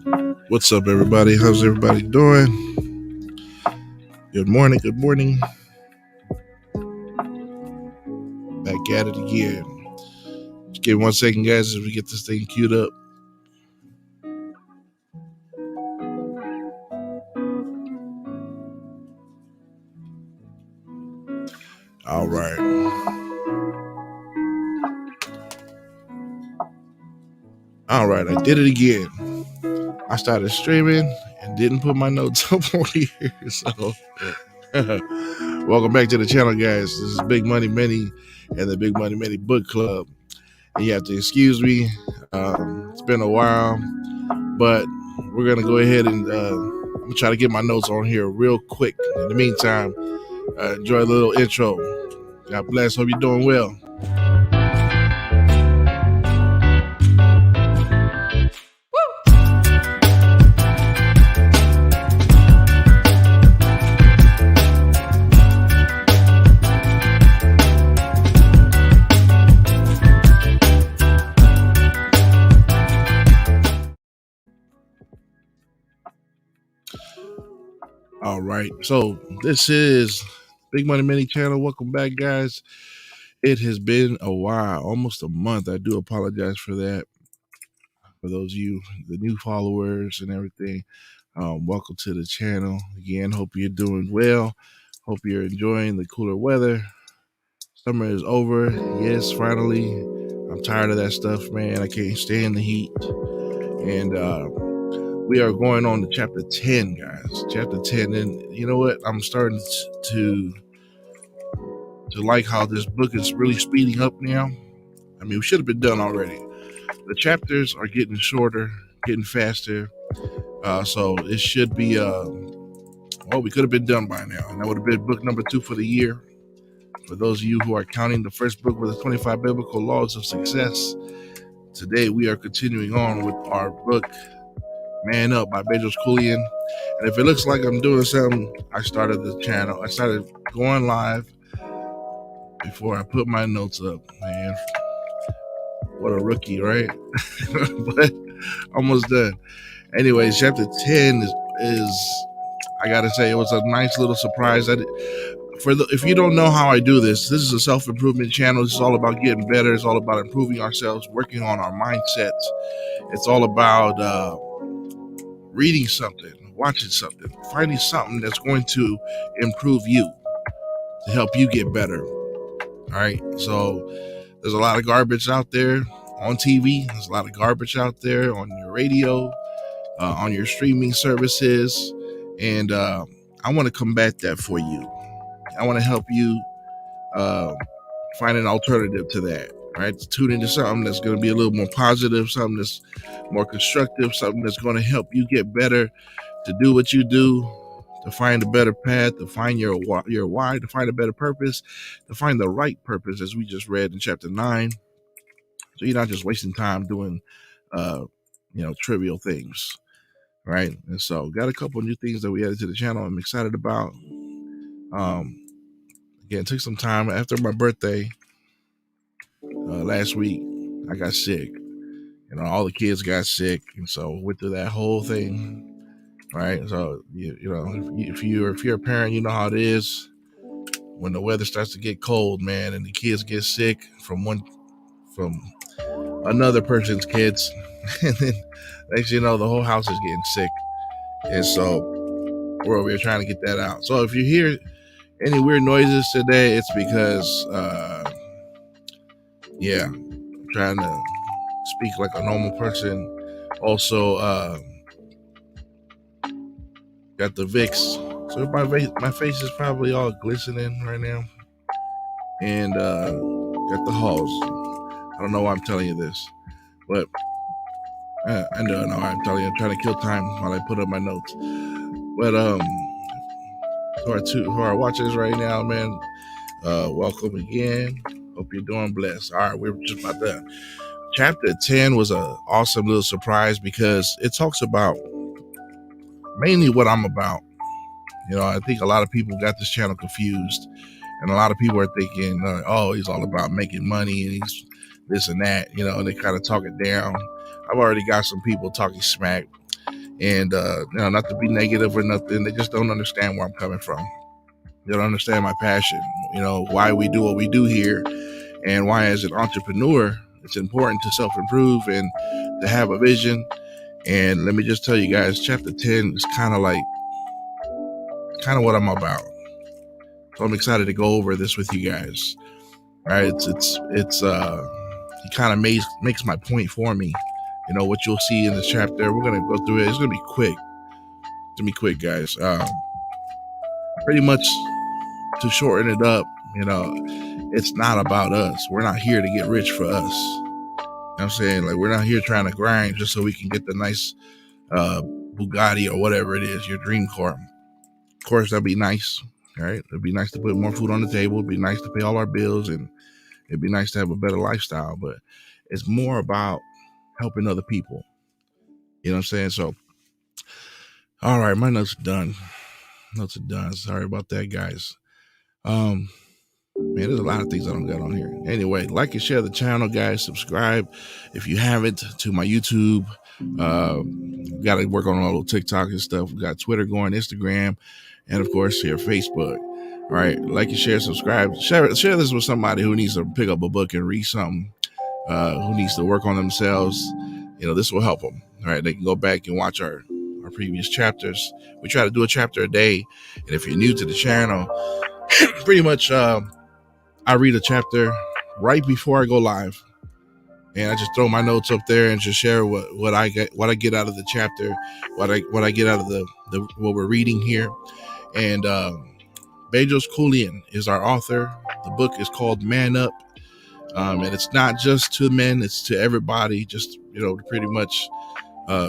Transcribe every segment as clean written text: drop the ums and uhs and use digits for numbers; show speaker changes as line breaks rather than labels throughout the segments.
What's up, everybody? How's everybody doing? Good morning. Good morning. Back at it again. Just give me 1 second, guys, as we get this thing queued up. All right. All right. I did it again. I started streaming and didn't put my notes up on here. So, welcome back to the channel, guys. This is Big Money Meni and the Big Money Meni Book Club. And you have to excuse me. It's been a while, but we're going to go ahead and I'm going to try to get my notes on here real quick. In the meantime, enjoy a little intro. God bless. Hope you're doing well. All right. So this is Big Money Meni channel. Welcome back, guys. It has been a while, almost a month. I do apologize for that. For those of you, the new followers and everything, welcome to the channel. Again, hope you're doing well. Hope you're enjoying the cooler weather. Summer is over. Yes, finally. I'm tired of that stuff, man. I can't stand the heat. And we are going on to chapter 10, guys. Chapter 10. And you know what? I'm starting to like how this book is really speeding up now. I mean, we should have been done already. The chapters are getting shorter, getting faster. So it should be, we could have been done by now. And that would have been book number 2 for the year. For those of you who are counting the first book with the 25 Biblical Laws of Success, today we are continuing on with our book, Man Up by Bedros Keuilian. And if it looks like I'm doing something, I started the channel. I started going live before I put my notes up, man. What a rookie, right? But almost done. Anyways, chapter 10 is I gotta say, it was a nice little surprise. If you don't know how I do this is a self-improvement channel. It's all about getting better. It's all about improving ourselves, working on our mindsets. It's all about reading something, watching something, finding something that's going to improve you, to help you get better. All right. So there's a lot of garbage out there on TV. There's a lot of garbage out there on your radio, on your streaming services. And I want to combat that for you. I want to help you find an alternative to that, right? Tune into something that's going to be a little more positive, something that's more constructive, something that's going to help you get better, to do what you do, to find a better path, to find your why, to find a better purpose, to find the right purpose, as we just read in chapter 9. So you're not just wasting time doing, trivial things, right? And so got a couple new things that we added to the channel I'm excited about. Again, it took some time after my birthday last week. I got sick. All the kids got sick, and so went through that whole thing, right? So if you're a parent, you know how it is when the weather starts to get cold, man, and the kids get sick from another person's kids, and then next you know, the whole house is getting sick, and so we're over here trying to get that out. So if you hear any weird noises today, it's because I'm trying to speak like a normal person. Also got the Vicks, so my face is probably all glistening right now, and got the halls. I don't know why I'm telling you this, but I know I'm telling you. I'm trying to kill time while I put up my notes. But who are watching right now, man, welcome again. Hope you're doing blessed. All right, we're just about done. Chapter 10 was an awesome little surprise because it talks about mainly what I'm about. I think a lot of people got this channel confused, and a lot of people are thinking, he's all about making money and he's this and that, and they kind of talk it down. I've already got some people talking smack, And not to be negative or nothing, they just don't understand where I'm coming from. They don't understand my passion, why we do what we do here, and why as an entrepreneur it's important to self-improve and to have a vision. And let me just tell you guys, chapter 10 is kind of what I'm about. So I'm excited to go over this with you guys. All right, he kind of makes my point for me. What you'll see in this chapter, we're gonna go through it. It's gonna be quick. It's gonna be quick, guys. Pretty much to shorten it up, it's not about us. We're not here to get rich for us. I'm saying, like, we're not here trying to grind just so we can get the nice Bugatti or whatever it is, your dream car. Of course, that'd be nice, right? It'd be nice to put more food on the table. It'd be nice to pay all our bills, and it'd be nice to have a better lifestyle. But it's more about helping other people. You know what I'm saying? So, all right, my notes are done. Sorry about that, guys. Man, there's a lot of things I don't got on here. Anyway, like and share the channel, guys. Subscribe if you haven't to my YouTube. Got to work on all the TikTok and stuff. We got Twitter going, Instagram, and of course here Facebook. All right, like and share, subscribe. Share this with somebody who needs to pick up a book and read something. Who needs to work on themselves. This will help them. All right, they can go back and watch our previous chapters. We try to do a chapter a day. And if you're new to the channel, pretty much I read a chapter right before I go live, and I just throw my notes up there and just share what I get out of the chapter, what I get out of the what we're reading here. And Bedros Keuilian is our author. The book is called Man Up, and it's not just to men; it's to everybody. Just to pretty much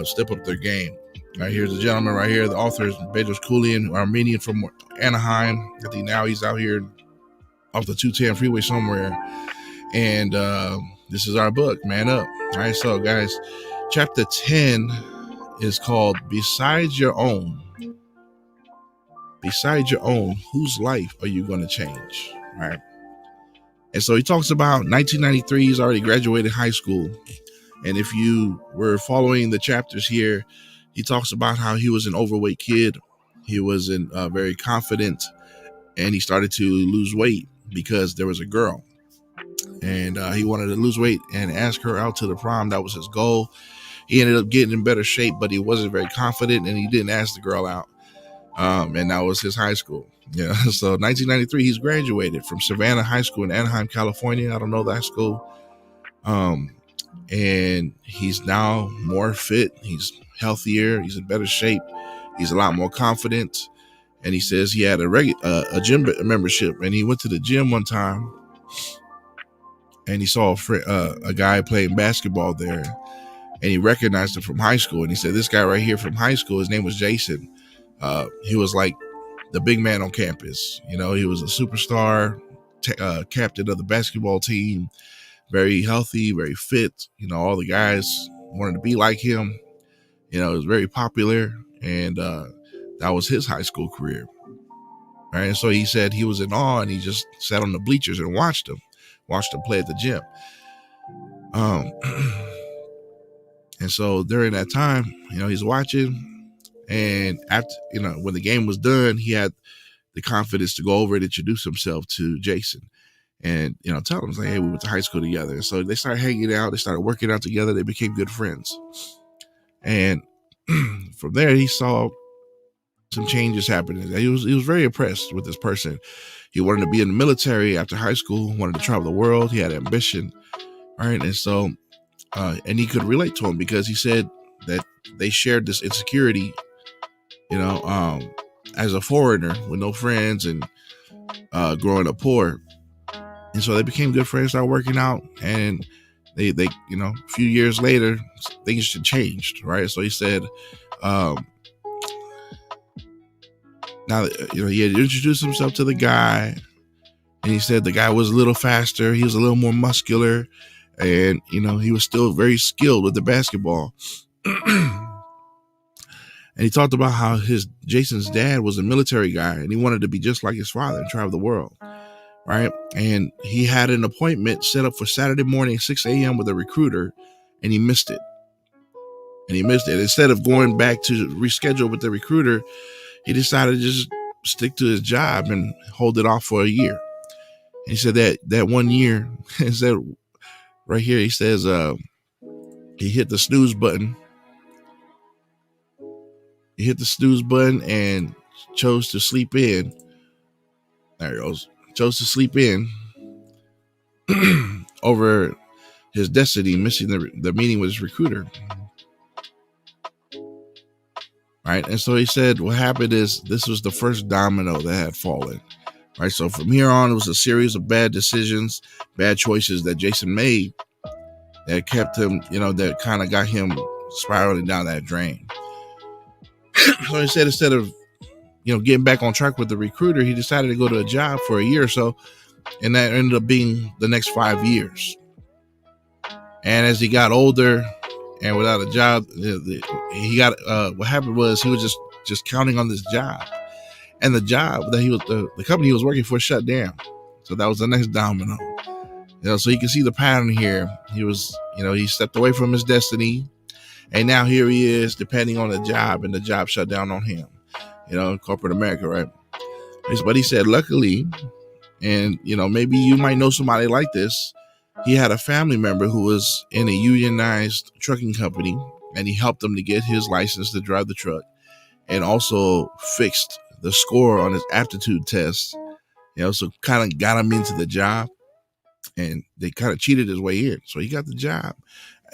step up their game. All right, here's the gentleman right here. The author is Bedros Keuilian, Armenian from Anaheim. I think now he's out here off the 210 freeway somewhere. And this is our book, Man Up. All right, so guys, chapter 10 is called Besides Your Own. Besides your own, whose life are you going to change? All right. And so he talks about 1993. He's already graduated high school. And if you were following the chapters here, he talks about how he was an overweight kid. He wasn't very confident, and he started to lose weight because there was a girl, and he wanted to lose weight and ask her out to the prom. That was his goal. He ended up getting in better shape, but he wasn't very confident, and he didn't ask the girl out. And that was his high school. Yeah. So 1993, he's graduated from Savannah High School in Anaheim, California. I don't know that school. And he's now more fit. He's healthier. He's in better shape. He's a lot more confident. And he says he had a gym membership, and he went to the gym one time, and he saw a guy playing basketball there, and he recognized him from high school. And he said, this guy right here from high school, his name was Jason. He was like the big man on campus. He was a superstar, captain of the basketball team, very healthy, very fit. All the guys wanted to be like him. It was very popular, and that was his high school career. All right, and so he said he was in awe, and he just sat on the bleachers and watched him play at the gym. And so during that time, he's watching, and after, when the game was done, he had the confidence to go over and introduce himself to Jason. And, tell him, like, hey, we went to high school together. And so they started hanging out. They started working out together. They became good friends. And from there, he saw some changes happening. He was very impressed with this person. He wanted to be in the military after high school, wanted to travel the world. He had ambition. Right. And so, and he could relate to him because he said that they shared this insecurity, as a foreigner with no friends and growing up poor. And so they became good friends, started working out, and they a few years later, things changed, right? So he said, now, he had introduced himself to the guy, and he said the guy was a little faster, he was a little more muscular, and, he was still very skilled with the basketball. And he talked about how Jason's dad was a military guy, and he wanted to be just like his father and travel the world. Right. And he had an appointment set up for Saturday morning, 6 a.m. with a recruiter, and he missed it. and he missed it. Instead of going back to reschedule with the recruiter, he decided to just stick to his job and hold it off for a year. And he said that 1 year, he said right here, he says he hit the snooze button. He hit the snooze button and chose to sleep in. There he goes. Chose to sleep in over his destiny, missing the meeting with his recruiter. Right. And so he said what happened is this was the first domino that had fallen. Right. So from here on, it was a series of bad decisions, bad choices that Jason made that kept him, that kind of got him spiraling down that drain. So he said instead of, getting back on track with the recruiter, he decided to go to a job for a year or so. And that ended up being the next 5 years. And as he got older and without a job, he got what happened was he was just counting on this job, and the job that he was the company he was working for shut down. So that was the next domino. So you can see the pattern here. He was, he stepped away from his destiny, and now here he is depending on the job, and the job shut down on him. Corporate America, right? But he said, luckily, and maybe you might know somebody like this. He had a family member who was in a unionized trucking company, and he helped him to get his license to drive the truck, and also fixed the score on his aptitude test. So kind of got him into the job, and they kind of cheated his way in. So he got the job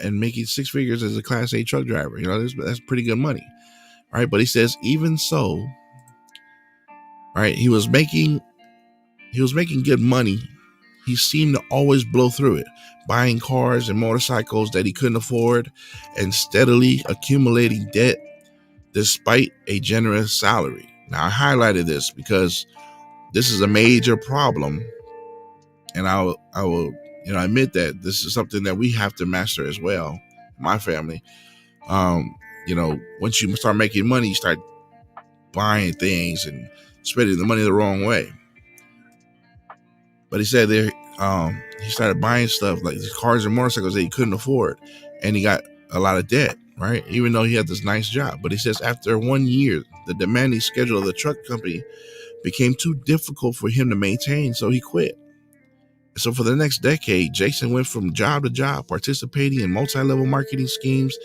and making 6 figures as a Class A truck driver. That's pretty good money, right? But he says even so, right, he was making good money. He seemed to always blow through it, buying cars and motorcycles that he couldn't afford and steadily accumulating debt despite a generous salary. Now, I highlighted this because this is a major problem, and I will admit that this is something that we have to master as well, my family. Once you start making money, you start buying things and spending the money the wrong way. But he said there, he started buying stuff like cars and motorcycles that he couldn't afford, and he got a lot of debt, right? Even though he had this nice job. But he says after 1 year, the demanding schedule of the truck company became too difficult for him to maintain, so he quit. So for the next decade, Jason went from job to job, participating in multi-level marketing schemes,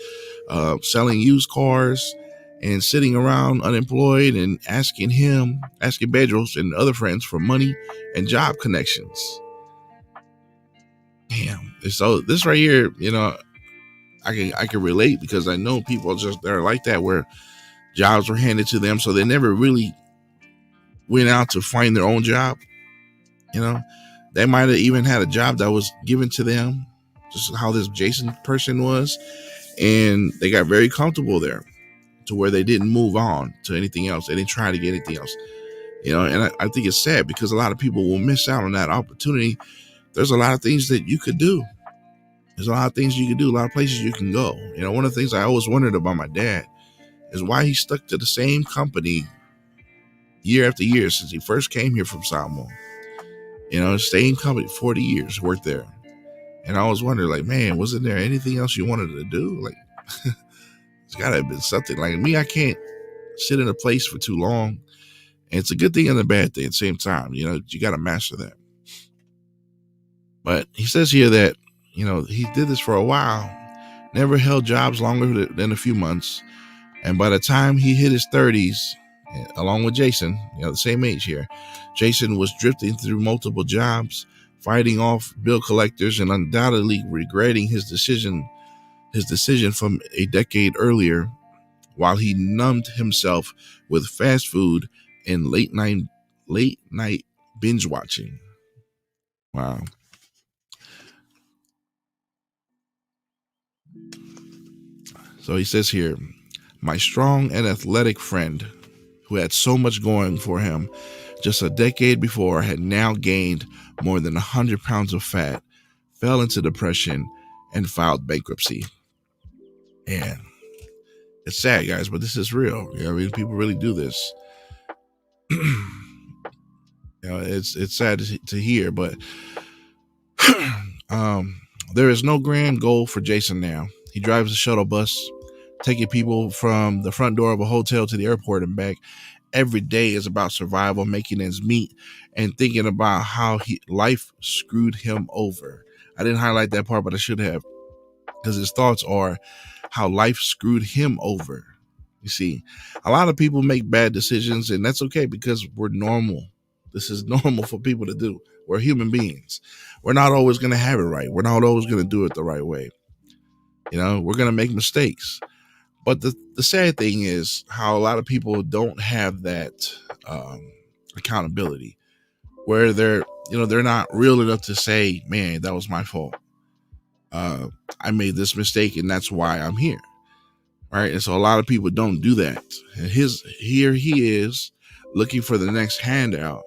selling used cars, and sitting around unemployed and asking Bedros and other friends for money and job connections. Damn. So this right here, I can relate because I know people they're like that, where jobs were handed to them, so they never really went out to find their own job. They might have even had a job that was given to them, just how this Jason person was, and they got very comfortable there to where they didn't move on to anything else. They didn't try to get anything else. And I think it's sad because a lot of people will miss out on that opportunity. There's a lot of things that you could do. There's a lot of things you can do, a lot of places you can go. One of the things I always wondered about my dad is why he stuck to the same company year after year since he first came here from Samoan. Same company, 40 years, worked there. And I always wondered, like, man, wasn't there anything else you wanted to do? Like, it's got to have been something. Like me, I can't sit in a place for too long. And it's a good thing and a bad thing at the same time. You got to master that. But he says here that, he did this for a while, never held jobs longer than a few months. And by the time he hit his 30s, along with Jason, the same age here, Jason was drifting through multiple jobs, fighting off bill collectors, and undoubtedly regretting his decision from a decade earlier, while he numbed himself with fast food and late night binge watching. Wow. So he says here, my strong and athletic friend, who had so much going for him just a decade before, had now gained more than 100 pounds of fat, fell into depression, and filed bankruptcy. And it's sad, guys, but this is real. People really do this. It's sad to hear, but there is no grand goal for Jason now. He drives a shuttle bus taking people from the front door of a hotel to the airport and back. Every day is about survival, making ends meet, and thinking about how life screwed him over. I didn't highlight that part, but I should have, because his thoughts are how life screwed him over. You see, a lot of people make bad decisions, and that's okay because we're normal. This is normal for people to do. We're human beings. We're not always going to have it right. We're not always going to do it the right way. We're going to make mistakes. But the sad thing is how a lot of people don't have that accountability, where they're not real enough to say, man, that was my fault. I made this mistake and that's why I'm here. Right. And so a lot of people don't do that. And here he is looking for the next handout.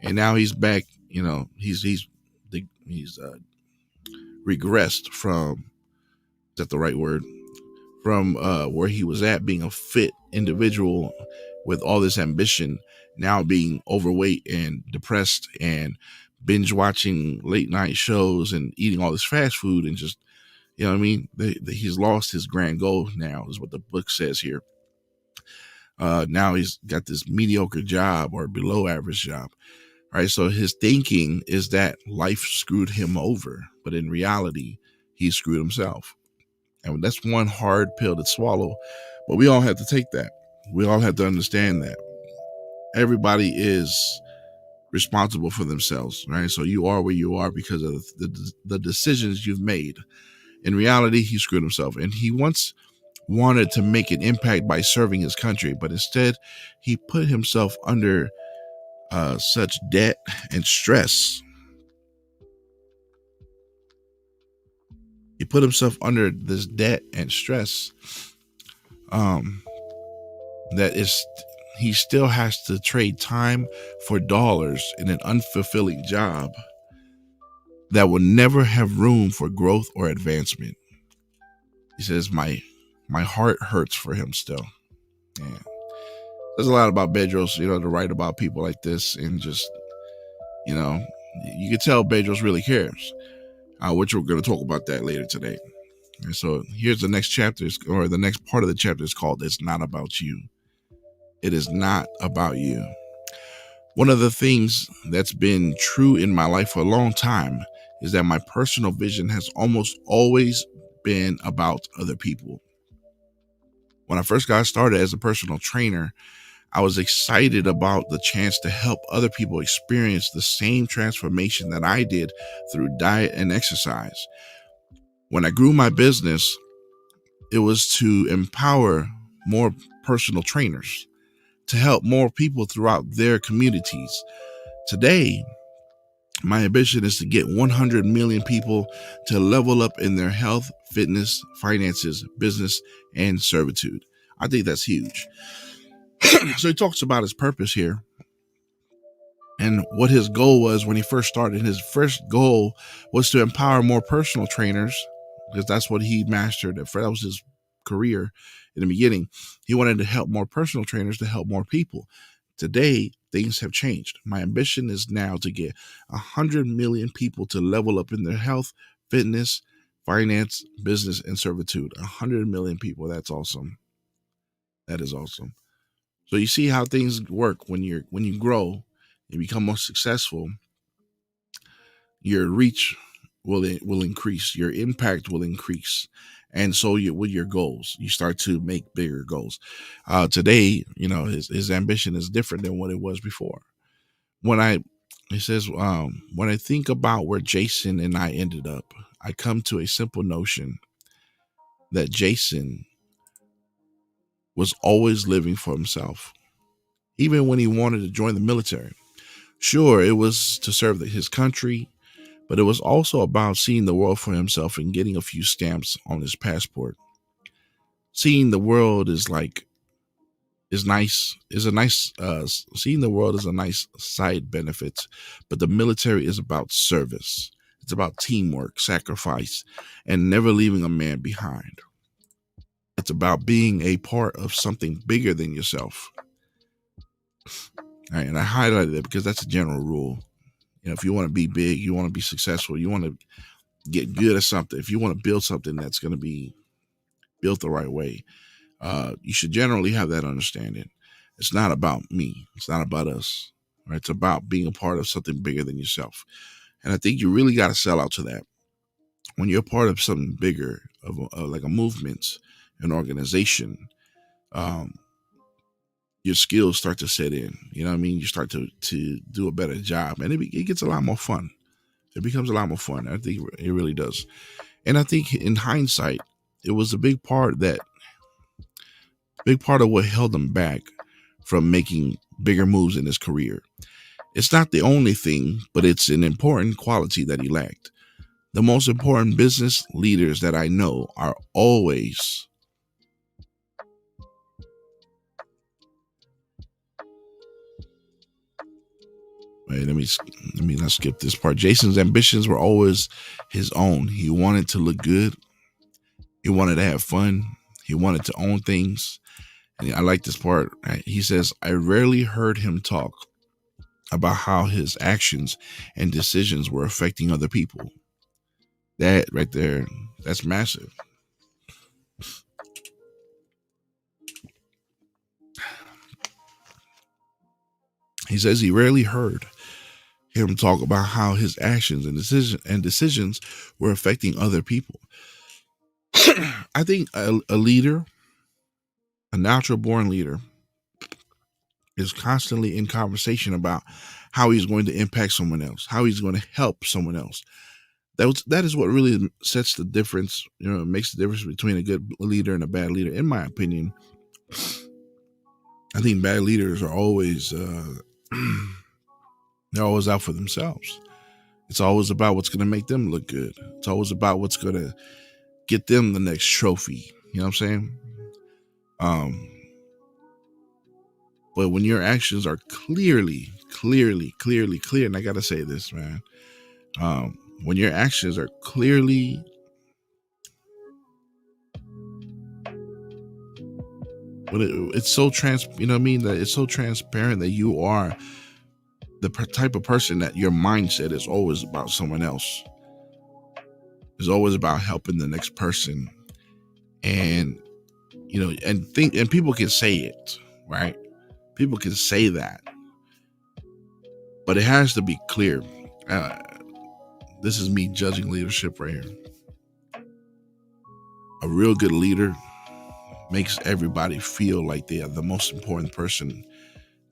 And now he's back, he's regressed from, is that the right word? From where he was at, being a fit individual with all this ambition, now being overweight and depressed and binge watching late night shows and eating all this fast food and just, he's lost his grand goal now, is what the book says here. Now he's got this mediocre job or below average job, right? So his thinking is that life screwed him over, but in reality, he screwed himself. And that's one hard pill to swallow, but we all have to take that. We all have to understand that everybody is responsible for themselves, right? So you are where you are because of the decisions you've made. In reality, he screwed himself, and he once wanted to make an impact by serving his country, but instead he put himself under such debt and stress. He put himself under this debt and stress that is, he still has to trade time for dollars in an unfulfilling job that will never have room for growth or advancement. He says, my heart hurts for him still. Yeah. There's a lot about Bedros, to write about people like this, and just, you can tell Bedros really cares, which we're going to talk about that later today. And so here's the next chapter, or the next part of the chapter is called, It's Not About You. It is not about you. One of the things that's been true in my life for a long time is that my personal vision has almost always been about other people. When I first got started as a personal trainer, I was excited about the chance to help other people experience the same transformation that I did through diet and exercise. When I grew my business, it was to empower more personal trainers, to help more people throughout their communities. Today, my ambition is to get 100 million people to level up in their health, fitness, finances, business, and servitude. I think that's huge. So he talks about his purpose here and what his goal was when he first started. His first goal was to empower more personal trainers, because that's what he mastered. That was his career in the beginning. He wanted to help more personal trainers to help more people. Today, things have changed. My ambition is now to get 100 million people to level up in their health, fitness, finance, business, and servitude. 100 million people. That's awesome. That is awesome. So you see how things work when you grow and become more successful. Your reach will increase, your impact will increase, and so with your goals, you start to make bigger goals. Today, his ambition is different than what it was before. He says, when I think about where Jason and I ended up, I come to a simple notion that Jason was always living for himself, even when he wanted to join the military. Sure, it was to serve his country, but it was also about seeing the world for himself and getting a few stamps on his passport. Seeing the world seeing the world is a nice side benefit, but the military is about service. It's about teamwork, sacrifice, and never leaving a man behind. It's about being a part of something bigger than yourself. All right, and I highlighted that because that's a general rule. If you want to be big, you want to be successful, you want to get good at something, if you want to build something that's going to be built the right way, You should generally have that understanding. It's not about me. It's not about us. Right? It's about being a part of something bigger than yourself. And I think you really got to sell out to that. When you're part of something bigger, of like a movement, an organization, um, your skills start to set in. You know what I mean? You start to do a better job, and it gets a lot more fun. It becomes a lot more fun. I think it really does. And I think in hindsight, it was a big part of what held him back from making bigger moves in his career. It's not the only thing, but it's an important quality that he lacked. The most important business leaders that I know are always, wait, let me not skip this part. Jason's ambitions were always his own. He wanted to look good. He wanted to have fun. He wanted to own things. And I like this part. Right? He says, I rarely heard him talk about how his actions and decisions were affecting other people. That right there, that's massive. He says he rarely heard him talk about how his actions and decisions were affecting other people. I think a leader, a natural born leader, is constantly in conversation about how he's going to impact someone else, how he's going to help someone else. That is what really sets the difference, makes the difference between a good leader and a bad leader. In my opinion, I think bad leaders are always they're always out for themselves. It's always about what's going to make them look good. It's always about what's going to get them the next trophy. You know what I'm saying? But when your actions are clearly clear, and I got to say this, man, when your actions are clearly it's so you know what I mean, that it's so transparent that you are the type of person that your mindset is always about someone else. It's always about helping the next person, and and people can say it, right? People can say that, but it has to be clear. This is me judging leadership right here. A real good leader makes everybody feel like they are the most important person,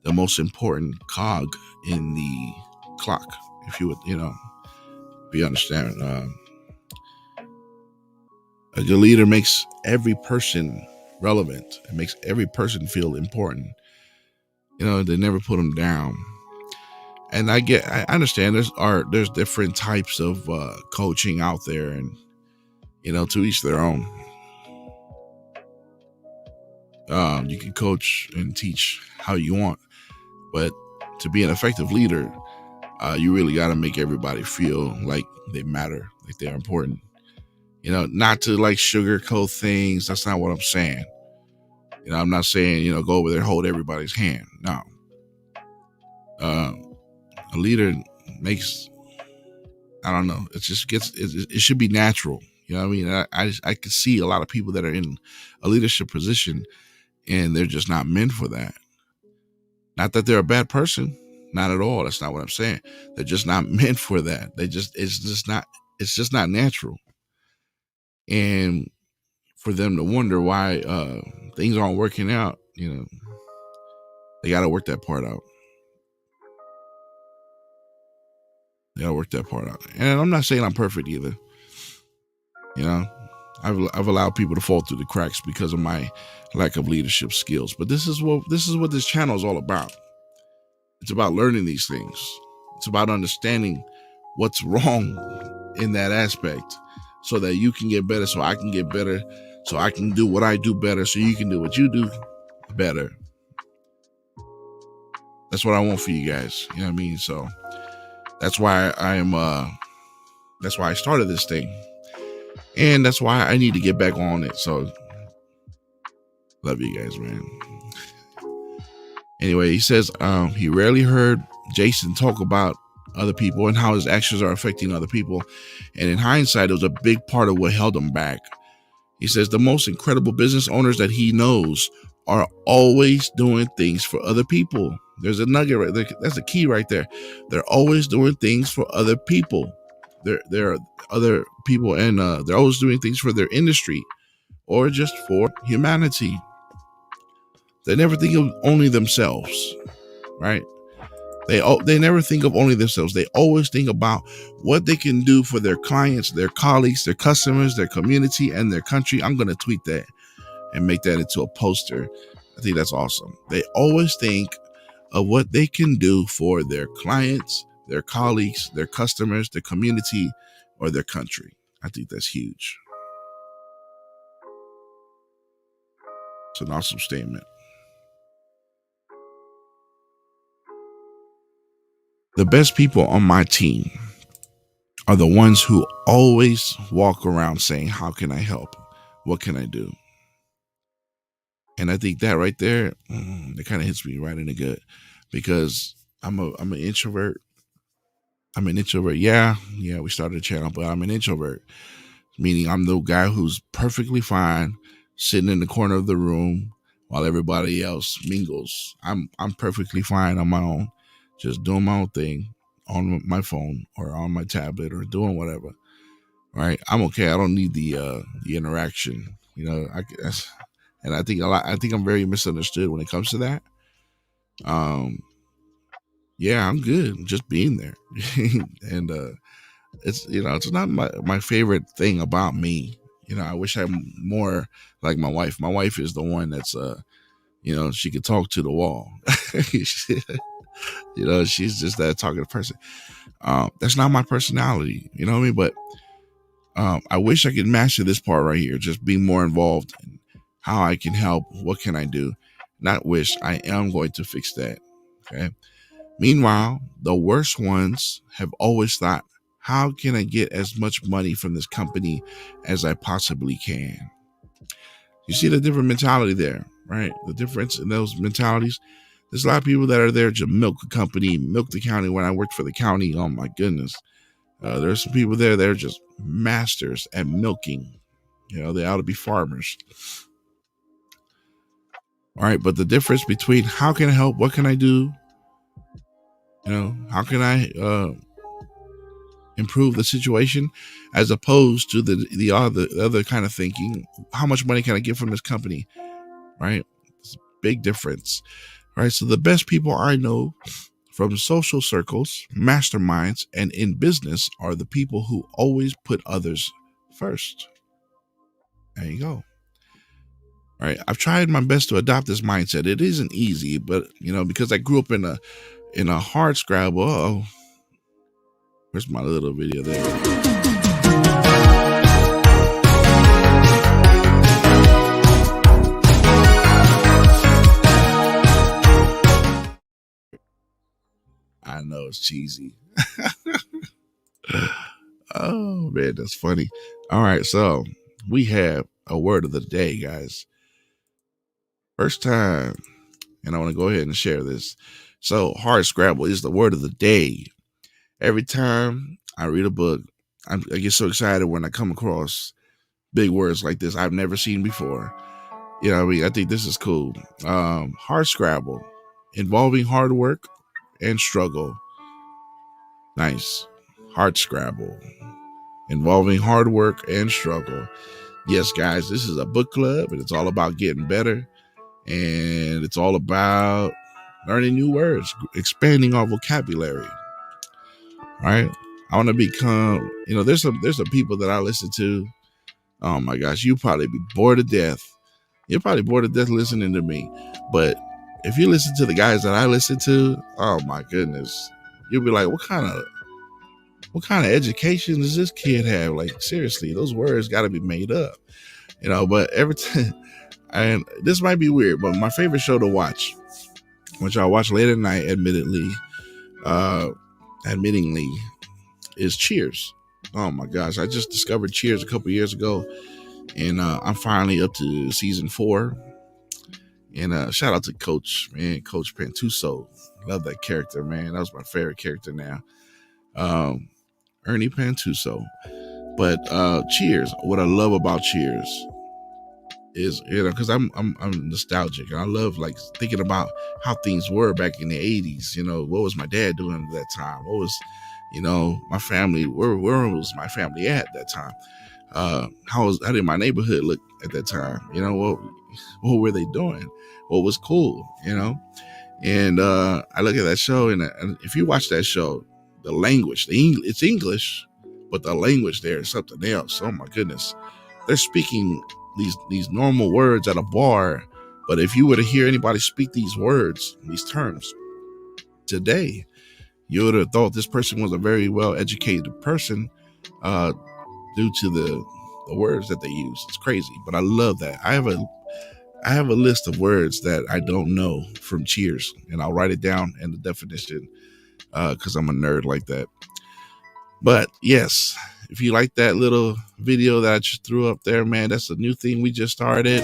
the most important cog in the clock, if you would, if you understand. A good leader makes every person relevant. It makes every person feel important. They never put them down. And I understand there's different types of coaching out there, and to each their own. You can coach and teach how you want, but to be an effective leader, you really got to make everybody feel like they matter, like they're important. Not to like sugarcoat things. That's not what I'm saying. I'm not saying, go over there and hold everybody's hand. No. A leader makes, I don't know, it just gets, it should be natural. You know what I mean? I could see a lot of people that are in a leadership position and they're just not meant for that. Not that they're a bad person. Not at all. That's not what I'm saying. They're just not meant for that. It's just not natural. And for them to wonder why things aren't working out, they got to work that part out. They got to work that part out. And I'm not saying I'm perfect either. I've allowed people to fall through the cracks because of my lack of leadership skills. But this is what this channel is all about. It's about learning these things. It's about understanding what's wrong in that aspect, so that you can get better, so I can get better, so I can do what I do better, so you can do what you do better. That's what I want for you guys. You know what I mean? So that's why that's why I started this thing. And that's why I need to get back on it. So love you guys, man. Anyway, he says he rarely heard Jason talk about other people and how his actions are affecting other people. And in hindsight, it was a big part of what held him back. He says the most incredible business owners that he knows are always doing things for other people. There's a nugget right there. That's a key right there. They're always doing things for other people. There are other people, and they're always doing things for their industry or just for humanity. They never think of only themselves, right? They never think of only themselves. They always think about what they can do for their clients, their colleagues, their customers, their community, and their country. I'm going to tweet that and make that into a poster. I think that's awesome. They always think of what they can do for their clients, their colleagues, their customers, their community, or their country. I think that's huge. It's an awesome statement. The best people on my team are the ones who always walk around saying, how can I help? What can I do? And I think that right there, it kind of hits me right in the gut, because I'm an introvert. I'm an introvert. Yeah, we started a channel, but I'm an introvert, meaning I'm the guy who's perfectly fine sitting in the corner of the room while everybody else mingles. I'm perfectly fine on my own, just doing my own thing on my phone or on my tablet or doing whatever. Right? I'm okay. I don't need the interaction. And I think I think I'm very misunderstood when it comes to that. Yeah, I'm good just being there. And it's not my favorite thing about me. I wish I'm more like my wife. My wife is the one that's she could talk to the wall. She's just that talkative person. That's not my personality, you know what I mean? But I wish I could master this part right here, just being more involved in how I can help, what can I do? Not wish, I am going to fix that. Okay. Meanwhile, the worst ones have always thought, how can I get as much money from this company as I possibly can? You see the different mentality there, right? The difference in those mentalities. There's a lot of people that are there to milk a company, milk the county. When I worked for the county, oh my goodness. There's some people there that are just masters at milking. They ought to be farmers. All right, but the difference between how can I help, what can I do, how can I improve the situation, as opposed to the other kind of thinking, how much money can I get from this company, right? It's a big difference, right? So the best people I know from social circles, masterminds, and in business are the people who always put others first. There you go. All right. I've tried my best to adopt this mindset. It isn't easy, but because I grew up in a hard scrabble. Oh, where's my little video there? I know it's cheesy. Oh man, that's funny. All right, so we have a word of the day, guys. First time, and I want to go ahead and share this. So, hard scrabble is the word of the day. Every time I read a book, I get so excited when I come across big words like this I've never seen before. I think this is cool. Hard scrabble, involving hard work and struggle. Nice. Hard scrabble, involving hard work and struggle. Yes, guys, this is a book club, and it's all about getting better, and it's all about learning new words, expanding our vocabulary. Right? I want to become. There's some people that I listen to. Oh my gosh, you probably be bored to death. You're probably bored to death listening to me, but if you listen to the guys that I listen to, oh my goodness, you'll be like, what kind of education does this kid have? Like, seriously, those words got to be made up, but every time, and this might be weird, but my favorite show to watch, which I watch late at night, admittingly, is Cheers. Oh my gosh, I just discovered Cheers a couple years ago, and I'm finally up to season 4. And shout out to Coach Pantuso. Love that character, man. That was my favorite character now. Ernie Pantuso. But Cheers, what I love about Cheers is, because I'm nostalgic and I love like thinking about how things were back in the 80s. What was my dad doing at that time? What was, my family, where was my family at that time? How did my neighborhood look at that time? What were they doing? What was cool? And I look at that show, and if you watch that show, the language, it's English, but the language there is something else. Oh my goodness, they're speaking these normal words at a bar, but if you were to hear anybody speak these words, these terms today, you would have thought this person was a very well educated person, due to the words that they use. It's crazy, but I love that. I have a list of words that I don't know from Cheers, and I'll write it down and the definition, because I'm a nerd like that. But yes, if you like that little video that I just threw up there, man, that's a new thing we just started.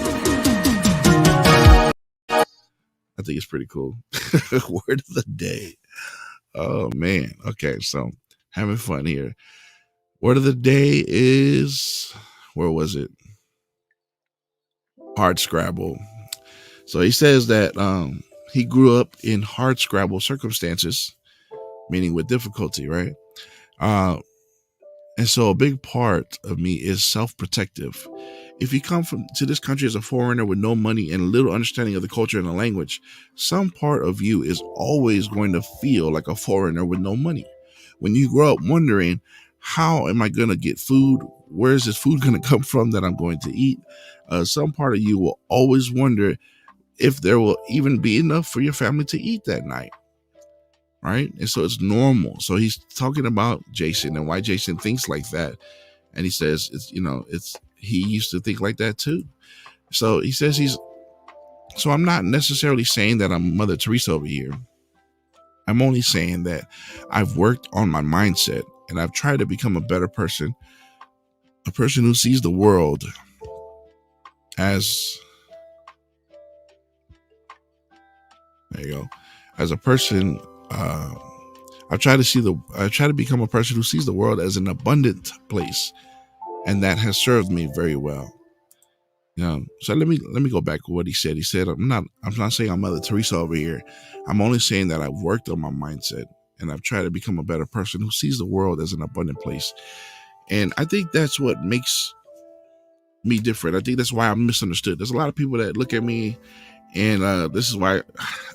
I think it's pretty cool. Word of the day. Oh man. Okay, so having fun here. Word of the day is, where was it? Hard scrabble. So he says that he grew up in hard scrabble circumstances, meaning with difficulty, right? And so a big part of me is self-protective. If you come to this country as a foreigner with no money and little understanding of the culture and the language, some part of you is always going to feel like a foreigner with no money. When you grow up wondering, how am I going to get food? Where is this food going to come from that I'm going to eat? Some part of you will always wonder if there will even be enough for your family to eat that night. Right? And so it's normal. So he's talking about Jason and why Jason thinks like that. And he says, he used to think like that too. So he says so I'm not necessarily saying that I'm Mother Teresa over here. I'm only saying that I've worked on my mindset and I've tried to become a better person, a person who sees the world as, there you go, as a person. I try to become a person who sees the world as an abundant place, and that has served me very well. So let me go back to what he said. He said, I'm not saying I'm Mother Teresa over here. I'm only saying that I've worked on my mindset and I've tried to become a better person who sees the world as an abundant place. And I think that's what makes me different. I think that's why I'm misunderstood. There's a lot of people that look at me, and this is why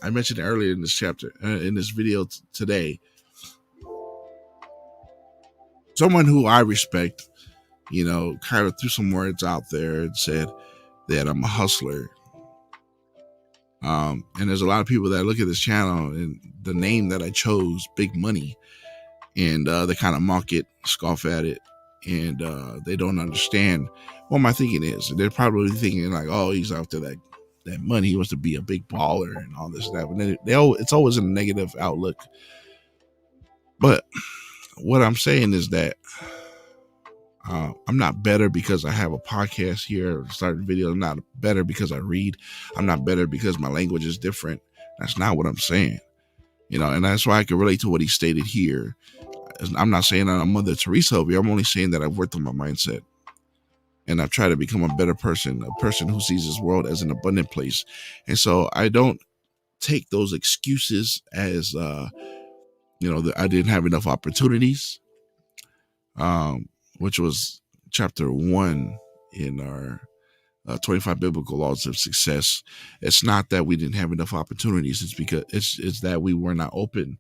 I mentioned earlier in this chapter, in this video today, someone who I respect, kind of threw some words out there and said that I'm a hustler. And there's a lot of people that look at this channel and the name that I chose, Big Money, and they kind of mock it, scoff at it, and they don't understand what my thinking is. They're probably thinking like, oh, he's out there that money, he wants to be a big baller and all this and that. But it's always a negative outlook. But what I'm saying is that I'm not better because I have a podcast here or started video. I'm not better because I read. I'm not better because my language is different. That's not what I'm saying. And that's why I can relate to what he stated here. I'm not saying that I'm Mother Teresa over here. I'm only saying that I've worked on my mindset. And I've tried to become a better person, a person who sees this world as an abundant place. And so I don't take those excuses as, that I didn't have enough opportunities, which was chapter 1 in our 25 biblical laws of success. It's not that we didn't have enough opportunities. It's because it's that we were not open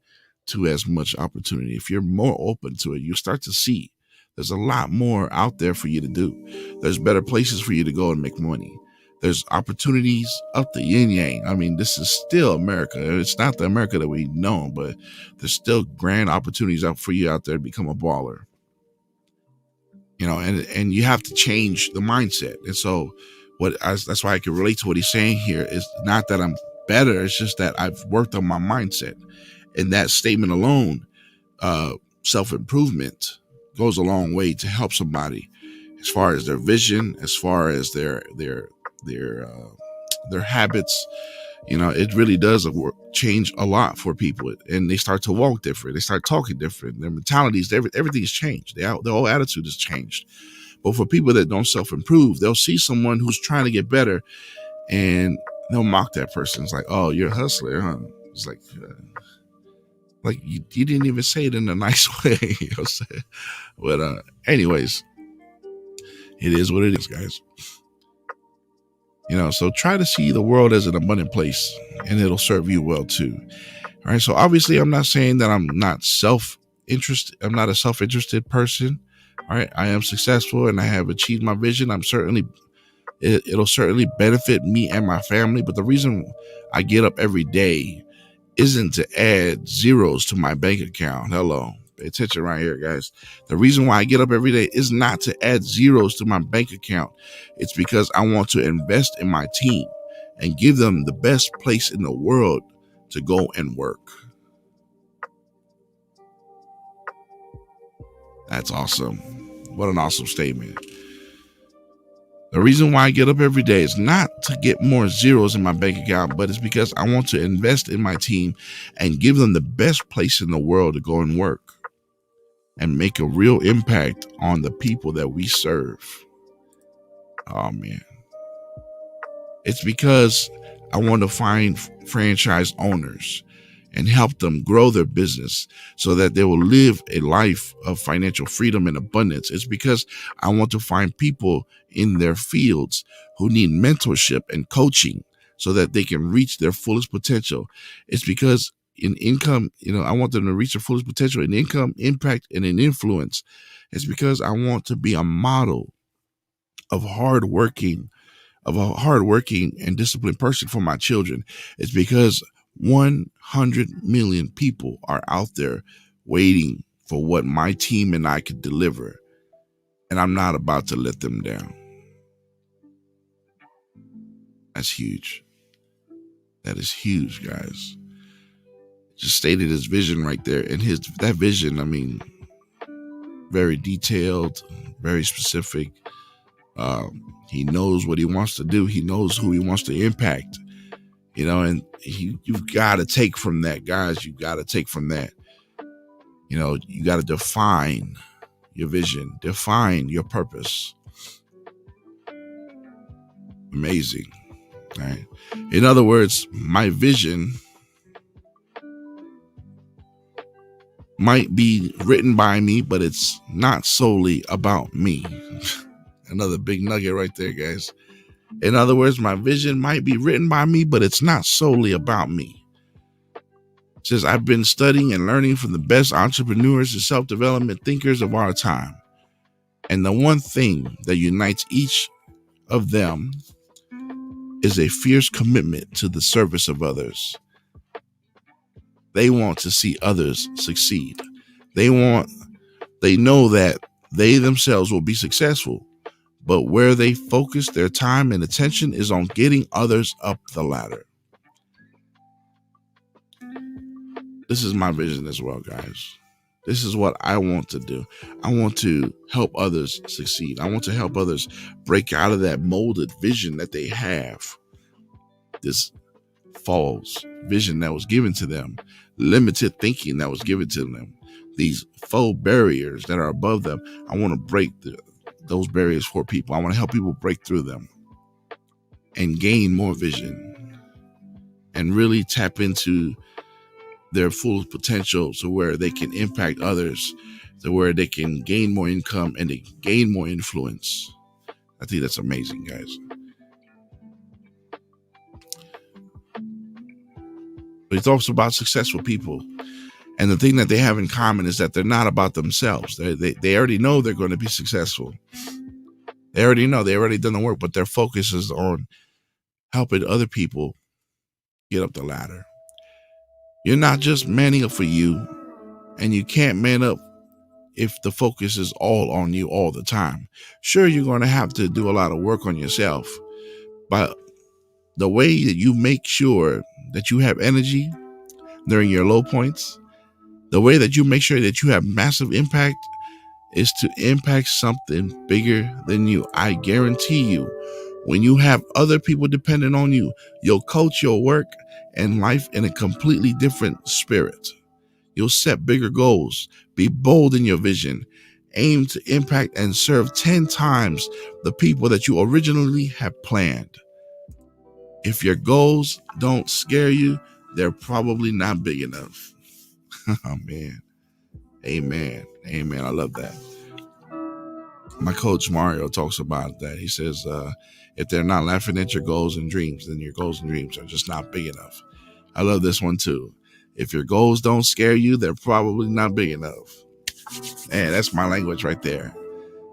to as much opportunity. If you're more open to it, you start to see there's a lot more out there for you to do. There's better places for you to go and make money. There's opportunities up the yin yang. I mean, this is still America. It's not the America that we've known, but there's still grand opportunities out for you out there to become a baller. And you have to change the mindset. And so that's why I can relate to what he's saying here. Is not that I'm better. It's just that I've worked on my mindset. And that statement alone, self-improvement, goes a long way to help somebody as far as their vision, as far as their habits. It really does change a lot for people, and they start to walk different. They start talking different. Their mentalities, everything's changed. Their whole attitude has changed. But for people that don't self-improve, they'll see someone who's trying to get better and they'll mock that person. It's like, oh, you're a hustler, huh? It's like you didn't even say it in a nice way. You know what I'm saying? But anyways, it is what it is, guys. So try to see the world as an abundant place, and it'll serve you well too. All right. So obviously, I'm not saying that I'm not self-interested. I'm not a self-interested person. All right. I am successful, and I have achieved my vision. It'll certainly benefit me and my family. But the reason I get up every day isn't to add zeros to my bank account. Hello. Pay attention right here, guys. The reason why I get up every day is not to add zeros to my bank account. It's because I want to invest in my team and give them the best place in the world to go and work. That's awesome. What an awesome statement. The reason why I get up every day is not to get more zeros in my bank account, but it's because I want to invest in my team and give them the best place in the world to go and work and make a real impact on the people that we serve. Oh, man. It's because I want to find franchise owners and help them grow their business so that they will live a life of financial freedom and abundance. It's because I want to find people in their fields who need mentorship and coaching so that they can reach their fullest potential. It's because in income, I want them to reach their fullest potential in income, impact, and in influence. It's because I want to be a model of a hardworking and disciplined person for my children. It's because 100 million people are out there waiting for what my team and I could deliver. And I'm not about to let them down. That's huge. That is huge, guys. Just stated his vision right there. And that vision, very detailed, very specific. He knows what he wants to do. He knows who he wants to impact. And you've got to take from that, guys. You've got to take from that. You got to define your vision, define your purpose. Amazing. Right? In other words, my vision might be written by me, but it's not solely about me. Another big nugget right there, guys. In other words, my vision might be written by me, but it's not solely about me. It says, I've been studying and learning from the best entrepreneurs and self-development thinkers of our time. And the one thing that unites each of them is a fierce commitment to the service of others. They want to see others succeed. They know that they themselves will be successful, but where they focus their time and attention is on getting others up the ladder. This is my vision as well, guys. This is what I want to do. I want to help others succeed. I want to help others break out of that molded vision that they have. This false vision that was given to them, limited thinking that was given to them, these faux barriers that are above them. I want to break those barriers for people. I want to help people break through them and gain more vision and really tap into their full potential to where they can impact others, to where they can gain more income and they gain more influence. I think that's amazing, guys. But he talks about successful people. And the thing that they have in common is that they're not about themselves. They already know they're going to be successful. They already know. They already done the work, but their focus is on helping other people get up the ladder. You're not just manning up for you, and you can't man up if the focus is all on you all the time. Sure, you're going to have to do a lot of work on yourself, but the way that you make sure that you have energy during your low points, the way that you make sure that you have massive impact is to impact something bigger than you. I guarantee you, when you have other people dependent on you, you'll coach your work and life in a completely different spirit. You'll set bigger goals, be bold in your vision, Aim to impact and serve 10 times the people that you originally have planned. If your goals don't scare you, they're probably not big enough. Oh, man. Amen. Amen. I love that. My coach Mario talks about that. He says, if they're not laughing at your goals and dreams, then your goals and dreams are just not big enough. I love this one too. If your goals don't scare you, they're probably not big enough. Man, that's my language right there.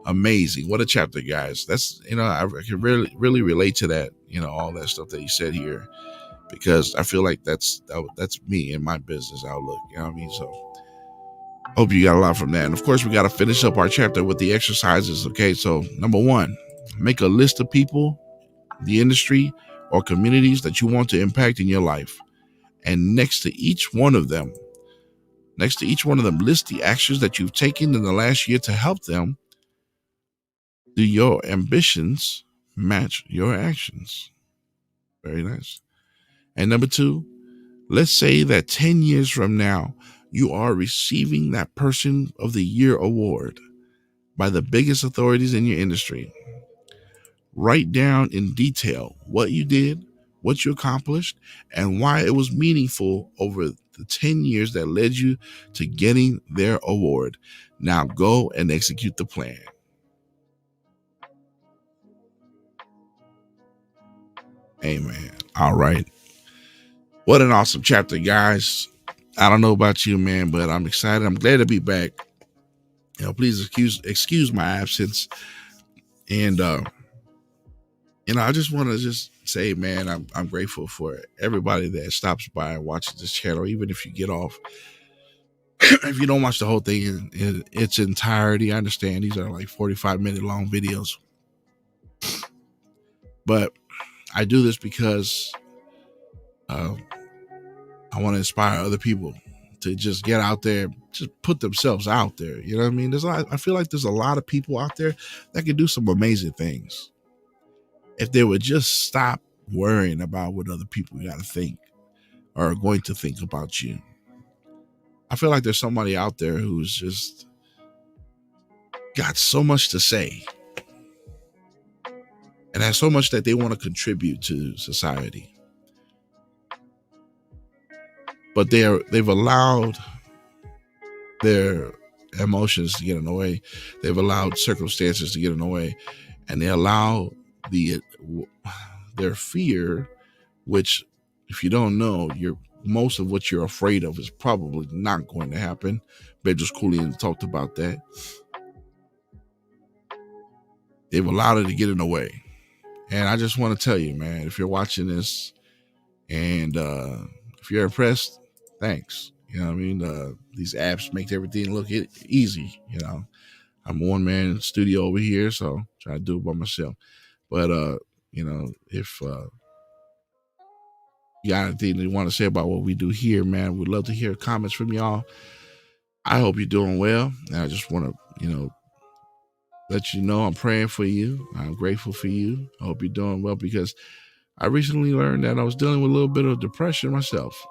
Amazing. What a chapter, guys. That's, I can really relate to that, all that stuff that he said here, because I feel like that's me and my business outlook. You know what I mean? So hope you got a lot from that. And of course, we got to finish up our chapter with the exercises. Okay. So number 1, make a list of people, the industry, or communities that you want to impact in your life. And next to each one of them, list the actions that you've taken in the last year to help them. Do your ambitions match your actions? Very nice. And number 2, let's say that 10 years from now, you are receiving that Person of the Year award by the biggest authorities in your industry. Write down in detail what you did, what you accomplished, and why it was meaningful over the 10 years that led you to getting their award. Now go and execute the plan. Amen. All right. What an awesome chapter, guys. I don't know about you, man, but I'm excited. I'm glad to be back. Please excuse my absence. And I just want to just say, man, I'm grateful for everybody that stops by and watches this channel, even if you get off. If you don't watch the whole thing in its entirety, I understand these are like 45-minute long videos. But I do this because I want to inspire other people to just get out there, just put themselves out there. You know what I mean? I feel like there's a lot of people out there that can do some amazing things if they would just stop worrying about what other people got to think or are going to think about you. I feel like there's somebody out there who's just got so much to say and has so much that they want to contribute to society. But they've allowed their emotions to get in the way. They've allowed circumstances to get in the way, and they allow their fear, which, if you don't know, most of what you're afraid of is probably not going to happen. Bedros Keuilian talked about that. They've allowed it to get in the way. And I just want to tell you, man, if you're watching this and if you're impressed, thanks. You know what I mean? These apps make everything look easy. I'm a one-man studio over here, so I try to do it by myself. But, if you got anything you want to say about what we do here, man, we'd love to hear comments from y'all. I hope you're doing well. And I just want to, let you know I'm praying for you. I'm grateful for you. I hope you're doing well, because I recently learned that I was dealing with a little bit of depression myself.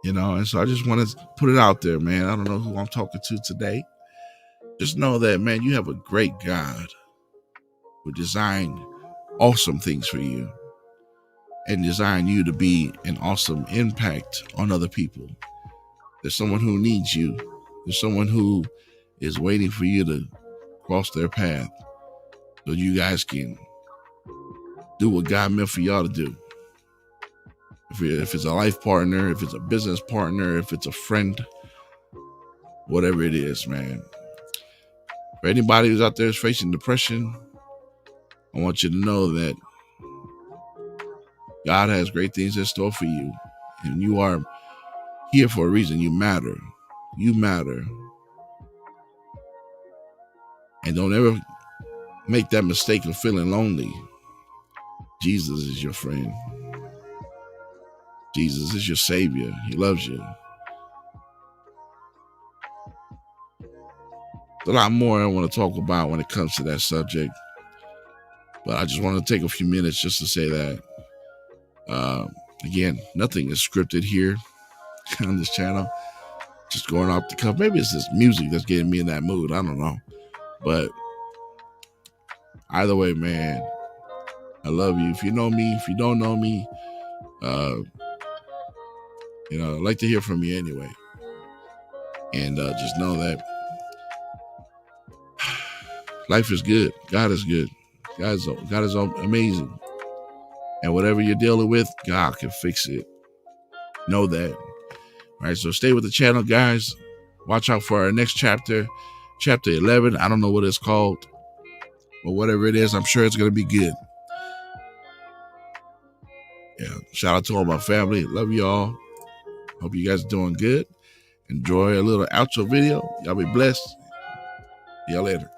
And so I just want to put it out there, man. I don't know who I'm talking to today. Just know that, man, you have a great God who designed awesome things for you and designed you to be an awesome impact on other people. There's someone who needs you. There's someone who is waiting for you to cross their path so you guys can do what God meant for y'all to do. If it's a life partner, if it's a business partner, if it's a friend, whatever it is, man. For anybody who's out there is facing depression, I want you to know that God has great things in store for you. And you are here for a reason. You matter. You matter. And don't ever make that mistake of feeling lonely. Jesus is your friend. Jesus is your savior. He loves you. There's a lot more I want to talk about when it comes to that subject. But I just want to take a few minutes just to say that, again, nothing is scripted here on this channel. Just going off the cuff. Maybe it's this music that's getting me in that mood. I don't know. But either way, man, I love you. If you know me, if you don't know me, I'd like to hear from you anyway. And just know that life is good. God is good. God is amazing. And whatever you're dealing with, God can fix it. Know that. All right, so stay with the channel, guys. Watch out for our next chapter, chapter 11. I don't know what it's called, but whatever it is, I'm sure it's going to be good. Yeah, shout out to all my family. Love you all. Hope you guys are doing good. Enjoy a little outro video. Y'all be blessed. See y'all later.